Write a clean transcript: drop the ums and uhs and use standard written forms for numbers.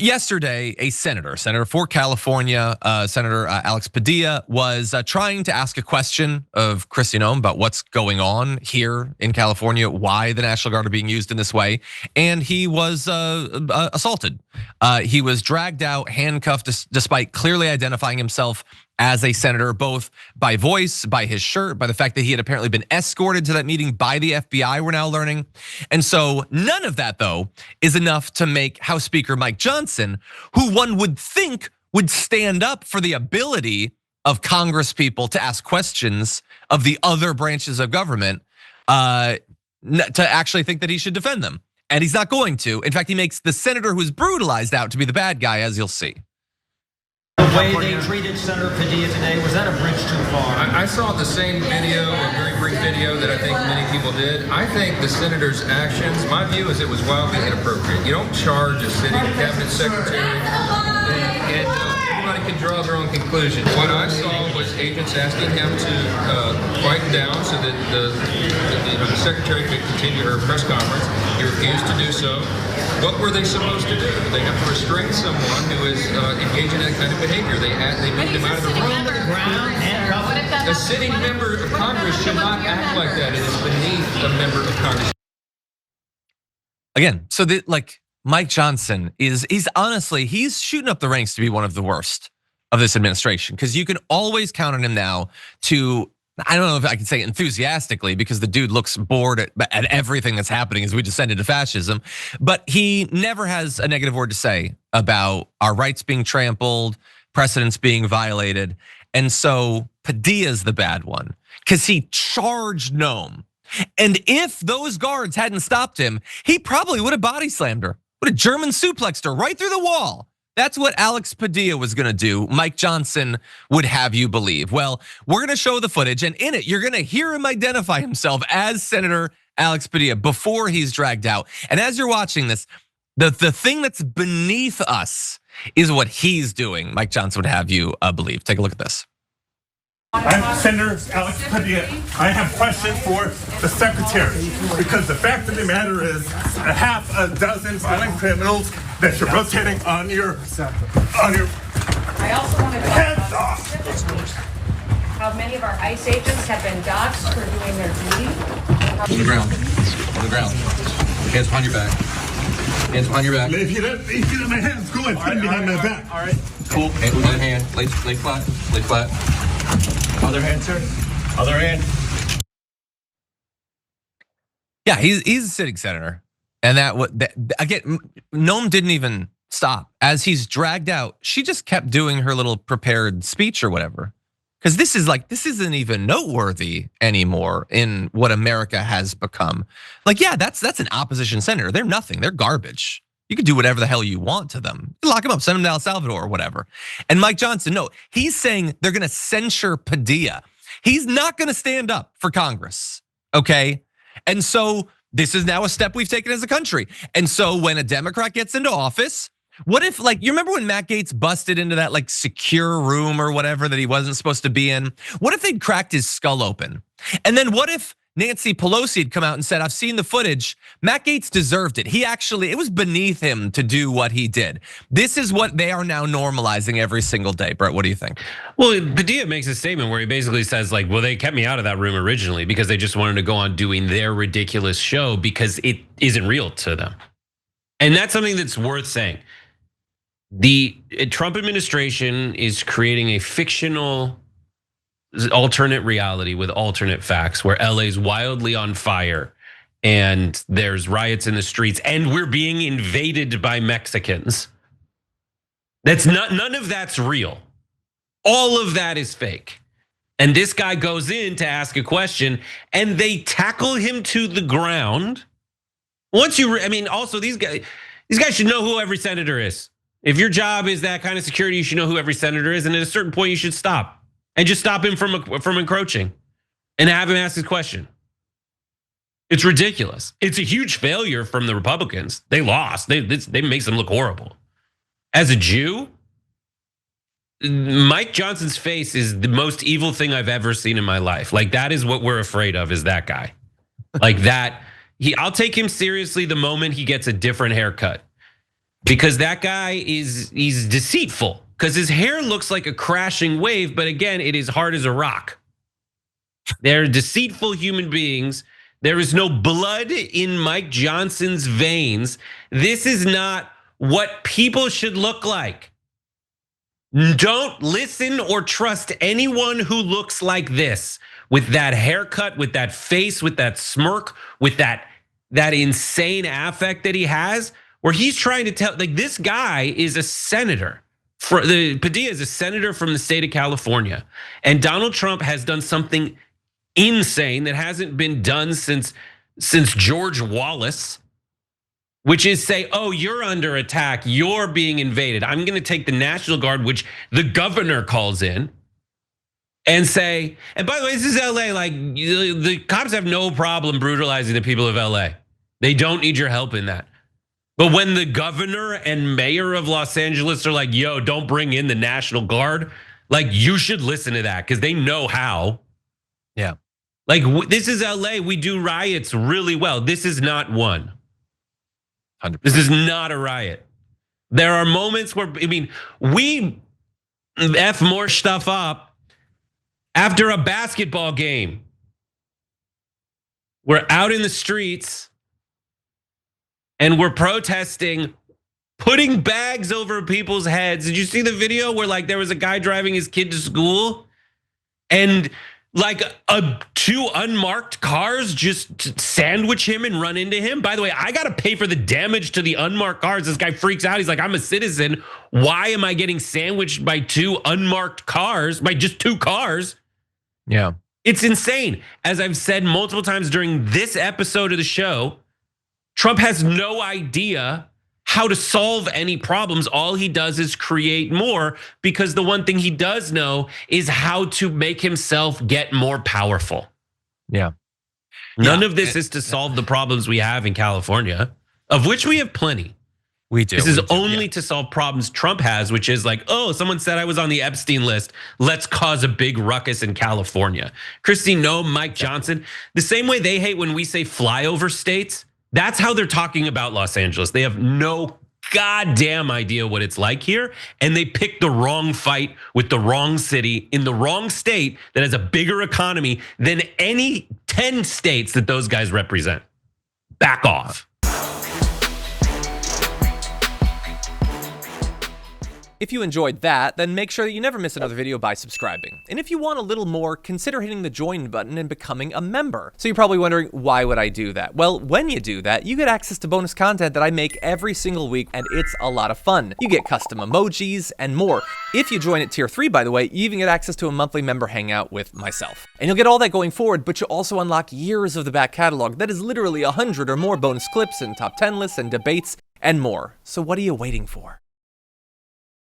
Yesterday, a senator for California, Senator Alex Padilla, was trying to ask a question of Kristi Noem about what's going on here in California, why the National Guard are being used in this way, and he was assaulted. He was dragged out, handcuffed, despite clearly identifying himself as a senator, both by voice, by his shirt, by the fact that he had apparently been escorted to that meeting by the FBI, we're now learning. And so none of that, though, is enough to make House Speaker Mike Johnson, who one would think would stand up for the ability of Congress people to ask questions of the other branches of government, to actually think that he should defend them. And he's not going to. In fact, he makes the senator who's brutalized out to be the bad guy, as you'll see. The way they treated Senator Padilla today, was that a bridge too far? I saw the same video, a very brief video that I think many people did. I think the senator's actions, my view is it was wildly inappropriate. You don't charge a sitting cabinet secretary, and everybody can draw their own conclusion. What I saw was agents asking him to quieten down so that the secretary could continue her press conference. He refused to do so. What were they supposed to do? They have to restrain someone who is engaging in that kind of behavior. They moved him out of the room. A sitting member of Congress should not act like that. It is beneath a member of Congress. Again, so like Mike Johnson he's shooting up the ranks to be one of the worst of this administration, because you can always count on him now to, I don't know if I can say enthusiastically, because the dude looks bored at everything that's happening as we descend into fascism, but he never has a negative word to say about our rights being trampled, precedents being violated. And so Padilla's the bad one, because he charged Noem. And if those guards hadn't stopped him, he probably would have body slammed her, would have German suplexed her right through the wall. That's what Alex Padilla was gonna do, Mike Johnson would have you believe. Well, we're gonna show the footage, and in it, you're gonna hear him identify himself as Senator Alex Padilla before he's dragged out. And as you're watching this, the thing that's beneath us is what he's doing, Mike Johnson would have you believe. Take a look at this. I'm Senator Alex Padilla. I have questions for the secretary, because the fact of the matter is a half a dozen violent criminals that you're rotating on your. I also want to Hands off. How many of our ICE agents have been doxxed for doing their duty? On the ground. On the ground. Hands behind your back. Hands behind your back. If you don't, my hands go and put them behind my back. All right. Cool. Other hand. Lay flat. Lay flat. Other hand, sir. Other hand. Yeah, he's a sitting senator. And again, Noem didn't even stop. As he's dragged out, she just kept doing her little prepared speech or whatever. Because this isn't even noteworthy anymore in what America has become. Like, yeah, that's an opposition senator. They're nothing, they're garbage. You can do whatever the hell you want to them. Lock them up, send them to El Salvador or whatever. And Mike Johnson, no, he's saying they're gonna censure Padilla. He's not gonna stand up for Congress, okay? And so this is now a step we've taken as a country. And so when a Democrat gets into office, what if, like, you remember when Matt Gaetz busted into that like secure room or whatever that he wasn't supposed to be in? What if they'd cracked his skull open? And then what if Nancy Pelosi had come out and said, I've seen the footage, Matt Gaetz deserved it. It was beneath him to do what he did. This is what they are now normalizing every single day. Brett, what do you think? Well, Padilla makes a statement where he basically says like, well, they kept me out of that room originally because they just wanted to go on doing their ridiculous show because it isn't real to them. And that's something that's worth saying. The Trump administration is creating a fictional alternate reality with alternate facts where LA's wildly on fire and there's riots in the streets and we're being invaded by Mexicans. None of that's real. All of that is fake. And this guy goes in to ask a question and they tackle him to the ground. Also these guys should know who every senator is. If your job is that kind of security, you should know who every senator is. And at a certain point you should stop. And just stop him from encroaching and have him ask his question. It's ridiculous. It's a huge failure from the Republicans. They lost, they makes them look horrible. As a Jew, Mike Johnson's face is the most evil thing I've ever seen in my life. Like that is what we're afraid of, is that guy. Like that, I'll take him seriously the moment he gets a different haircut. because that guy he's deceitful, because his hair looks like a crashing wave, but again, it is hard as a rock. They're deceitful human beings. There is no blood in Mike Johnson's veins. This is not what people should look like. Don't listen or trust anyone who looks like this, with that haircut, with that face, with that smirk, with that insane affect that he has, where he's trying to tell, like, this guy is a senator. Padilla is a senator from the state of California. And Donald Trump has done something insane that hasn't been done since George Wallace, which is say, oh, you're under attack, you're being invaded. I'm gonna take the National Guard, which the governor calls in, and say, and by the way, this is LA, like the cops have no problem brutalizing the people of LA. They don't need your help in that. But when the governor and mayor of Los Angeles are like, yo, don't bring in the National Guard, like, you should listen to that, because they know how. Yeah. Like, this is LA, we do riots really well. This is not one. 100%. This is not a riot. There are moments where, I mean, we F more stuff up after a basketball game. We're out in the streets and we're protesting, putting bags over people's heads. Did you see the video where, like, there was a guy driving his kid to school and like two unmarked cars just sandwich him and run into him? By the way, I gotta pay for the damage to the unmarked cars. This guy freaks out. He's like, I'm a citizen. Why am I getting sandwiched by two unmarked cars, by just two cars? Yeah. It's insane. As I've said multiple times during this episode of the show, Trump has no idea how to solve any problems. All he does is create more, because the one thing he does know is how to make himself get more powerful. Yeah. None of this is to solve the problems we have in California, of which we have plenty. We do. This is only to solve problems Trump has, which is like, oh, someone said I was on the Epstein list. Let's cause a big ruckus in California. Kristi, Noem, Mike Johnson, the same way they hate when we say flyover states, that's how they're talking about Los Angeles. They have no goddamn idea what it's like here, and they picked the wrong fight with the wrong city in the wrong state that has a bigger economy than any 10 states that those guys represent. Back off. If you enjoyed that, then make sure that you never miss another video by subscribing. And if you want a little more, consider hitting the join button and becoming a member. So you're probably wondering, why would I do that? Well, when you do that, you get access to bonus content that I make every single week, and it's a lot of fun. You get custom emojis and more. If you join at tier 3, by the way, you even get access to a monthly member hangout with myself. And you'll get all that going forward, but you'll also unlock years of the back catalog that is literally 100 or more bonus clips and top 10 lists and debates and more. So what are you waiting for?